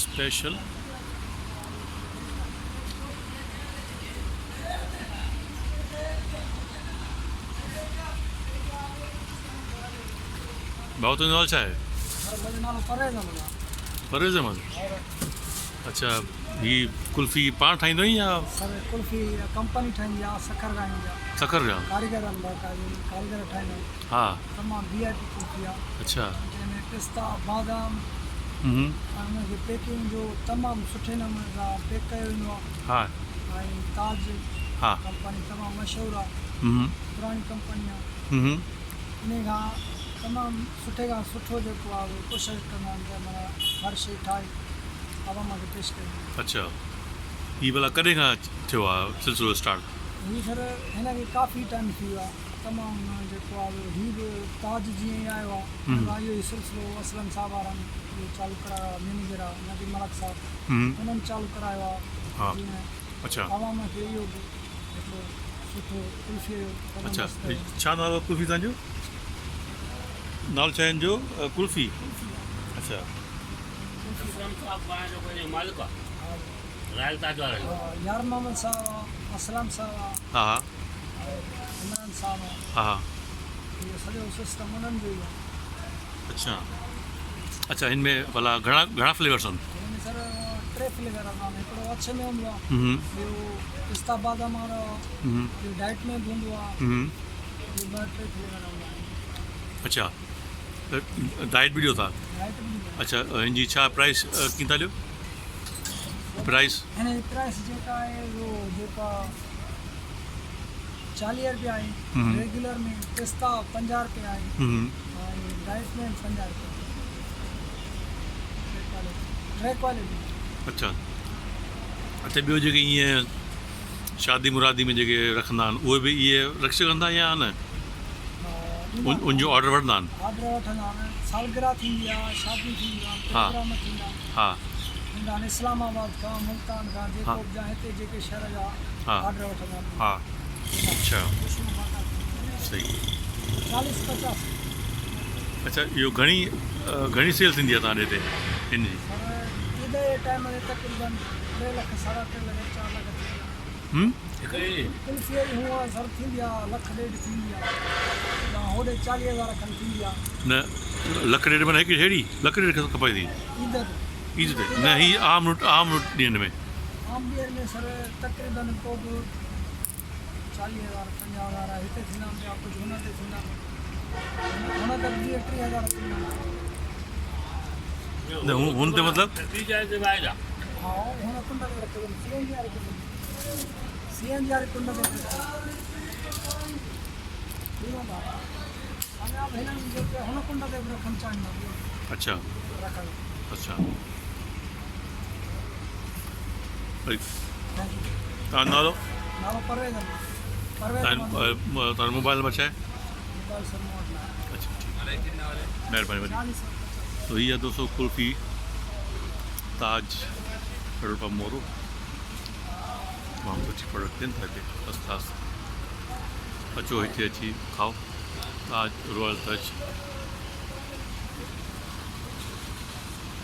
Special भाऊ तुंहिंजो नालो छा आहे? मुंहिंजो नालो परवेज़ अहमद आहे। परवेज़ अहमद। अच्छा, ही कुल्फ़ी पाण ठाहींदो आहीं या सर कुल्फ़ी कंपनी ठाहींदी आहे, सखर ठाहींदी आहे, सखर जा? कारीगर कारीगर ठाहींदा आहिनि। हा। तमामु VIP कुल्फ़ी आहे, अच्छा। जंहिंमें पिस्ता बादाम हम्म। ऐं हुनखे पैकिंग जो तमामु सुठे नमूने सां पैक कयो वेंदो आहे। हा। ऐं ताज हा। कंपनी तमामु मशहूरु आहे, हम्म। पुराणी कंपनी आहे। हम्म। इन खां तमामु सुठे खां सुठो जेको आहे उहो कोशिशि कंदा आहिनि त माना हर शइ ठाहे आवाम खे पेश कयूं। अच्छा, ही भला कॾहिं खां थियो आहे सिलसिलो स्टार्ट? हीअ सर हिनखे काफ़ी टाइम थी वियो आहे, तमामु जेको आहे हीअ बि ताज जीअं ई आयो आहे, इहो ई सिलसिलो असलम साहब वारनि इहो चालू करायो आहे, मैनेजर आहे नदी मलक साहब, उन्हनि चालू करायो आहे। हा। जीअं अच्छा। आवाम खे इहो बि हिकिड़ो सुठो कुल्फ़ी जो अच्छा, छा नालो कुल्फ़ी तव्हांजो? नालो छा आहे हिन जो? कुल्फ़ी। अच्छा। यार मोहम्मद साहब आहे, असलम साहब आहे, हा हा इमरान साहब आहे, हा हा। इहो सॼो सिस्टम उन्हनि जो ई आहे। अच्छा अच्छा, हिन में भला घणा घणा फ्लेवर्स आहिनि? हिन सर 3 फ्लेवर हूंदा आहिनि, हिकिड़ो अछे में हूंदो आहे, ॿियो पिस्ता बादाम वारो आहे, ॿियो डाइट में बि हूंदो आहे, ॿियो 2-3 फ्लेवर हूंदा आहिनि। अच्छा, डाइट बि ॾियो था? डाइट बि हूंदो अच्छा, हिन जी छा प्राइस कीअं था ॾियो? प्राइस? आहे। हिन जी प्राइस जेका आहे उहो जेका 40 रुपया आहे, रेगुलर में पिस्ता 50 रुपया आहे, ऐं डाइट में 50 रुपया। टे क्वालिटी। अच्छा अच्छा, ॿियो जेके ईअं शादी मुरादी में जेके रखंदा आहिनि उहे बि इहे रखी सघंदा या न? उनजो ऑर्डर वठंदा आहिनि? ऑर्डर वठंदा आहिनि, सालगिरह थींदी आहे, शादी थींदी आहे, प्रोग्राम थींदा हा थींदा आहिनि, इस्लामाबाद खां मुल्तान खां जेको बि जा हिते जेके शहर जा ऑर्डर वठंदा आहिनि। हा। अच्छा, सही। 40-50। अच्छा, इहो घणी घणी सेल थींदी आहे तव्हां हिते हिन जी? पर ईद जे टाइम ते तक़रीबन 3 लाख 3.5 लाख 4 लाख थींदी आहे। कुल्फ़ीअ जी हूअं सर थींदी आहे 1.5 लाख थींदी आहे, होॾे 40,000 खनि थींदी आहे। न, 1.5 लाख माना हिकु अहिड़ी 1 लाख खपे थी ईद ते? न, ही आम ॾींहंनि में? आम ॾींहंनि में सर तक़रीबन को बि 40,000 50,000 हिते थींदा आहिनि, कुझु हुन ते थींदा आहिनि, हुन ते 2-3 हज़ार थींदा आहिनि। न, हुन ते मतिलबु? हा, हुन कुंड ते रखंदा CNG वारी कुंड ते हुन कुंड ते बि रखणु चाहींदा। अच्छा अच्छा। तव्हां नालो? नालो परवेज़ अहमद। तव्हांजो मोबाइल नंबर छा आहे? मोबाइल सर मूं वटि न आहे। अच्छा, महिरबानी वॾी। 40 तो हीअ आहे दोस्तों कुल्फ़ी ताज पेट्रोल पंप मोरो। तमामु सुठी प्रोडक्ट ॾियनि था हिते फर्स्ट क्लास। अचो हिते अची खाओ ताज रॉयल ताज।